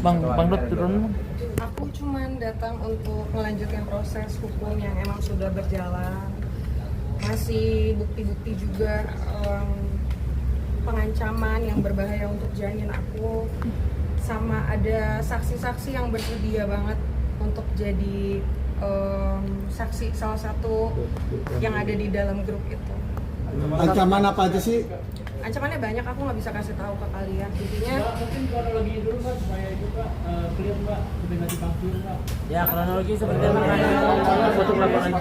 Bang Dot turun. Aku cuman datang untuk melanjutkan proses hukum yang emang sudah berjalan. Masih bukti-bukti juga pengancaman yang berbahaya untuk janin aku. Sama ada saksi-saksi yang bersedia banget untuk jadi saksi salah satu yang ada di dalam grup itu. Ancaman apa aja sih? Ancamannya banyak, aku nggak bisa kasih tahu ke kalian. Intinya mungkin kronologi dulu Mbak supaya itu Mbak clear Mbak, supaya nggak dipanggil Mbak. Ya kronologi seperti apa? Untuk laporan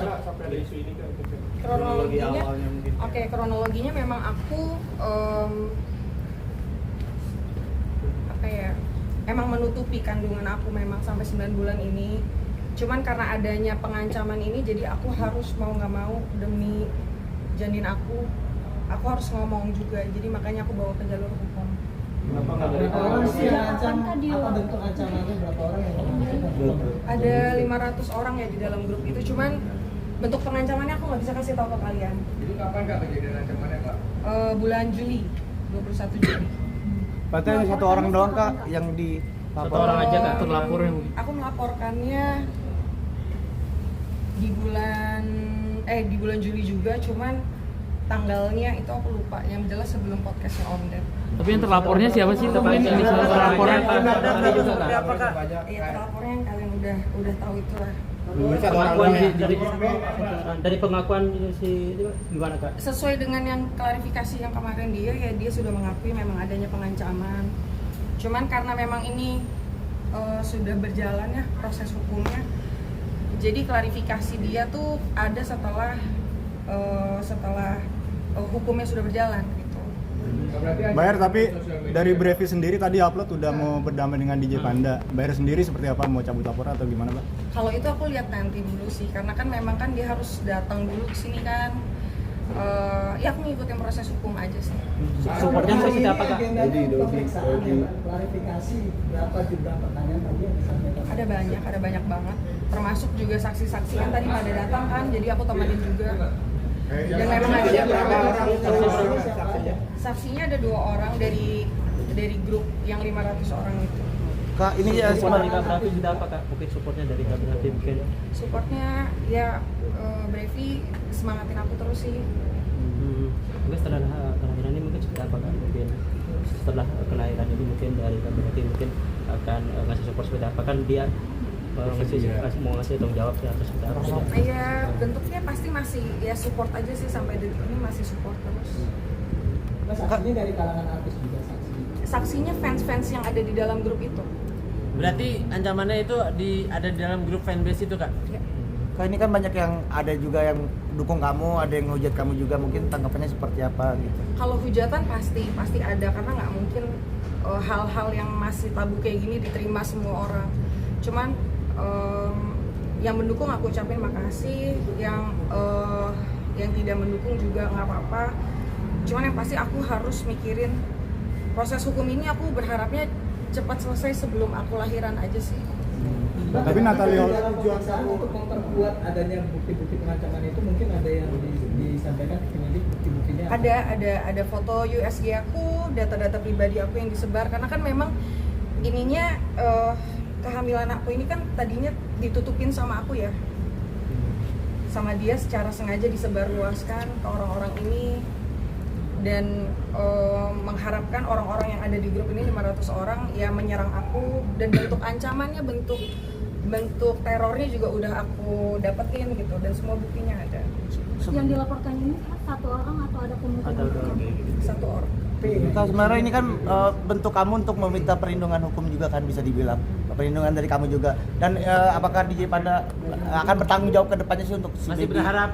kronologinya, oke, kronologinya memang aku apa ya, emang menutupi kandungan aku memang sampai 9 bulan ini. Cuman karena adanya pengancaman ini, jadi aku harus mau nggak mau demi janin aku harus ngomong juga. Jadi makanya aku bawa ke jalur hukum. Berapa orang sih yang ancam? Apa bentuk ancamannya? Berapa orang yang mengancam? Ada 500 orang ya di dalam grup itu. Cuman bentuk pengancamannya aku nggak bisa kasih tahu ke kalian. Jadi kapan Kak kejadian ancamannya Kak? Bulan Juli, 21 Juli. Berarti hanya satu orang doang Kak yang di Satu orang aja Kak terlapor yang Aku melaporkannya di bulan Juli juga, cuman tanggalnya itu aku lupa. Yang jelas sebelum podcastnya Om Ded. Tapi yang terlapornya siapa sih? Teman yang di terlapornya Berapa Kak? Iya, terlapornya yang kalian udah tahu itulah. Dari pengakuan si gimana Kak? Sesuai dengan yang klarifikasi yang kemarin dia sudah mengakui memang adanya pengancaman. Cuman karena memang ini sudah berjalan ya proses hukumnya, jadi klarifikasi dia tuh ada setelah hukumnya sudah berjalan gitu. Bayar, tapi dari Brevi sendiri tadi upload udah mau berdamai dengan DJ Panda. Bayar sendiri seperti apa? Mau cabut laporan atau gimana Pak? Kalau itu aku lihat nanti dulu sih, karena kan memang kan dia harus datang dulu ke sini kan. Ya aku ngikutin proses hukum aja sih. Supportnya seperti apa Kak? Klarifikasi berapa jumlah pertanyaan tadi yang disampaikan? Ada banyak banget. Termasuk juga saksi-saksi yang tadi pada datang kan, jadi aku temenin juga. Dan memang ada saksinya ada 2 orang dari grup yang 500 orang itu. Kak, ini ya Support dari Kak Brevi sudah apa Kak? Mungkin supportnya dari Kak Brevi mungkin. Supportnya ya Brevi semangatin aku terus sih. Mungkin setelah kelahiran ini mungkin seperti apa Kak? Mungkin setelah kelahiran ini mungkin dari Kak Brevi mungkin akan ngasih support seperti apa kan dia mau ngasih tanggung jawab ya atau seperti apa? Ya bentuknya pasti masih ya support aja sih, sampai detik ini masih support terus. Saksinya dari kalangan artis juga saksi. Saksinya fans-fans yang ada di dalam grup itu. Berarti ancamannya itu ada di dalam grup fanbase itu Kak? Ya. Kak, ini kan banyak yang ada juga yang dukung kamu, ada yang ngehujat kamu juga, mungkin tanggapannya seperti apa gitu. Kalau hujatan pasti ada, karena nggak mungkin hal-hal yang masih tabu kayak gini diterima semua orang. Cuman yang mendukung aku ucapin makasih, yang tidak mendukung juga nggak apa-apa. Cuman yang pasti aku harus mikirin proses hukum ini, aku berharapnya cepat selesai sebelum aku lahiran aja sih. Tapi Natalia dalam tujuan saat untuk memperkuat adanya bukti-bukti pengancaman itu, mungkin ada yang disampaikan ke penyidik bukti-buktinya. Ada foto USG aku, data-data pribadi aku yang disebar, karena kan memang ininya kehamilan aku ini kan tadinya ditutupin sama aku ya, sama dia secara sengaja disebarluaskan ke orang-orang ini, dan mengharapkan orang-orang yang ada di grup ini 500 orang ya menyerang aku, dan bentuk ancamannya, bentuk terornya juga udah aku dapetin gitu, dan semua buktinya ada. Yang dilaporkan ini satu orang atau ada kemungkinan? Satu orang. Kak, sebenarnya ini kan bentuk kamu untuk meminta perlindungan hukum juga kan, bisa dibilang perlindungan dari kamu juga. Dan apakah DJ Panda akan bertanggung jawab ke depannya sih untuk Masih berharap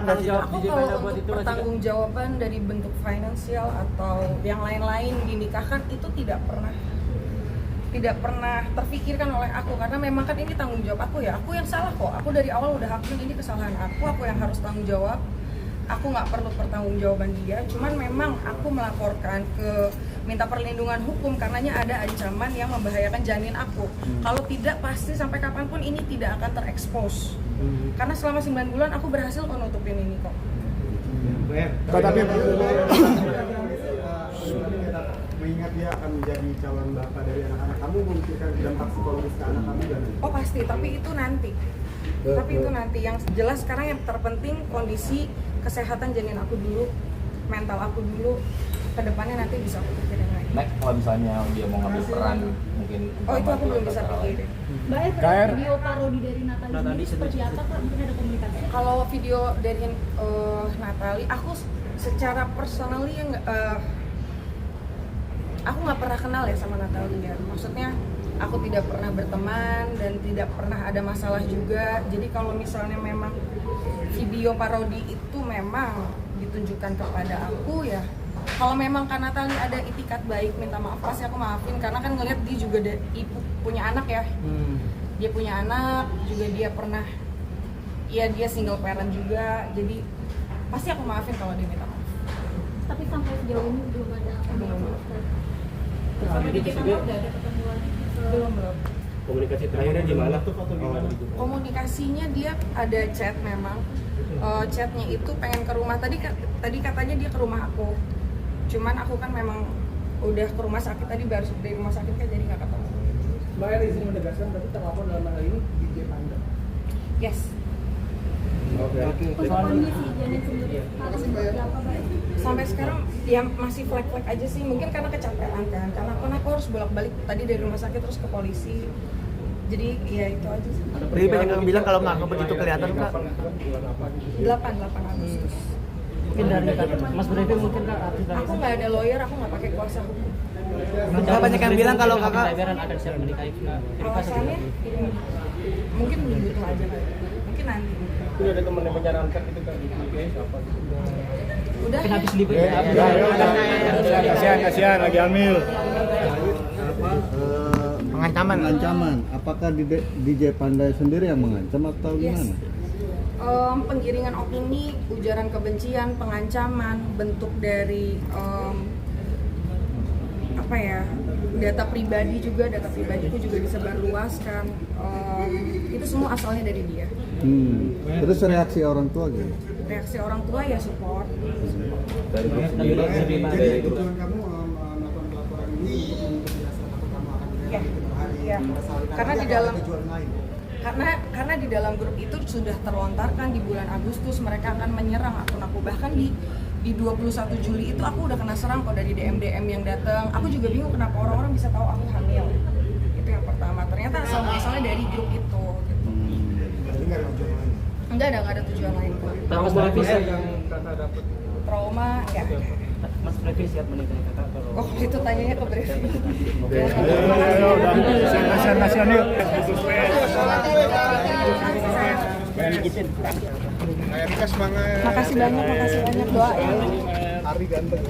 nggak sih? Aku kalau untuk pertanggungjawaban dari bentuk finansial atau yang lain-lain dinikahkan itu tidak pernah terfikirkan oleh aku, karena memang kan ini tanggung jawab aku ya. Aku yang salah kok. Aku dari awal udah akuin ini kesalahan aku yang harus tanggung jawab. Aku nggak perlu pertanggungjawaban dia. Cuman memang aku melaporkan minta perlindungan hukum karenanya ada ancaman yang membahayakan janin aku. Kalau tidak, pasti sampai kapanpun ini tidak akan terekspos. Karena selama 9 bulan aku berhasil kok nutupin ini kok. Tapi mengingat dia akan menjadi calon bapak dari anak-anak kamu, memikirkan dampak psikologis ke anak kamu dan Oh pasti, tapi itu nanti. Tapi itu nanti. Yang jelas sekarang yang terpenting kondisi kesehatan janin aku dulu, mental aku dulu. Kedepannya nanti bisa aku pikirin lagi. Next kalau misalnya dia mau ngambil peran mungkin Oh itu aku belum bisa pikirin. Mbak Ed, Kair. video parodi dari Natali Natali ini seperti apa Kak? Mungkin ada komunikasi? Kalau video dari Natali, aku secara personally aku nggak pernah kenal ya sama Natali ya. Maksudnya aku tidak pernah berteman dan tidak pernah ada masalah juga. Jadi kalau misalnya memang video parodi itu memang ditunjukkan kepada aku ya, kalau memang Kak Natali ada itikat baik minta maaf pasti aku maafin, karena kan ngeliat dia juga ibu punya anak ya. Dia punya anak juga, dia pernah ya dia single parent juga, jadi pasti aku maafin kalau dia minta maaf. Tapi sampai sejauh ini belum ada komunikasi. Sama di kita udah ada pertemuan. Belum. Komunikasi terakhirnya gimana? Komunikasinya dia ada chat memang. Chatnya itu pengen ke rumah, tadi katanya dia ke rumah aku, cuman aku kan memang udah ke rumah sakit, tadi baru dari rumah sakit kan, jadi nggak ketemu. Mbak Eri izin menegaskan berarti terlapor dalam hal ini DJ Panda. Yes. Untuk kondisi janin sendiri, harus seperti apa Mbak Ed? Sampai sekarang ya masih flek-flek aja sih, mungkin karena kecapean kan, karena aku harus bolak-balik tadi dari rumah sakit terus ke polisi, jadi ya itu aja sih. Jadi banyak yang bilang kalau nggak begitu kelihatan Kak. 8 Agustus. Mungkin dari Mas Brevi mungkin Kak artis Aku nggak ada lawyer, aku nggak pakai kuasa hukum. Banyak yang bilang kalau kakak Lebaran akan siap menikahi Rika Alasannya ya, mungkin belum butuh aja kali. Mungkin nanti. Itu ada teman yang menyarankan itu kan di apa? Udah Mungkin ya. habis libur kasihan lagi hamil. pengancaman. Apakah DJ Panda sendiri yang mengancam atau Yes. gimana? Penggiringan opini, ujaran kebencian, pengancaman, bentuk dari apa ya, data pribadi juga, data pribadiku juga disebarluaskan. Itu semua asalnya dari dia. Terus reaksi orang tua gitu? Reaksi orang tua ya support. Jadi tujuan kamu melakukan pelaporan ini untuk menjelaskan apa kamu akan Ya, ya. Karena di dalam grup itu sudah terlontarkan di bulan Agustus mereka akan menyerang akun aku, bahkan di 21 Juli itu aku udah kena serang kok dari DM yang datang. Aku juga bingung kenapa orang-orang bisa tahu aku hamil. Itu yang pertama. Ternyata asal muasalnya dari grup itu. Gitu. Jadi nggak ada tujuan lain? Enggak ada tujuan lain kok. Mas Brevi yang kakak dapat. Trauma ya. Mas Brevi siap menikahi kakak kalau Oh itu tanyanya ke Brevi. Kasihan yuk. Erika semangat. Makasih banyak doain. Hari ganteng.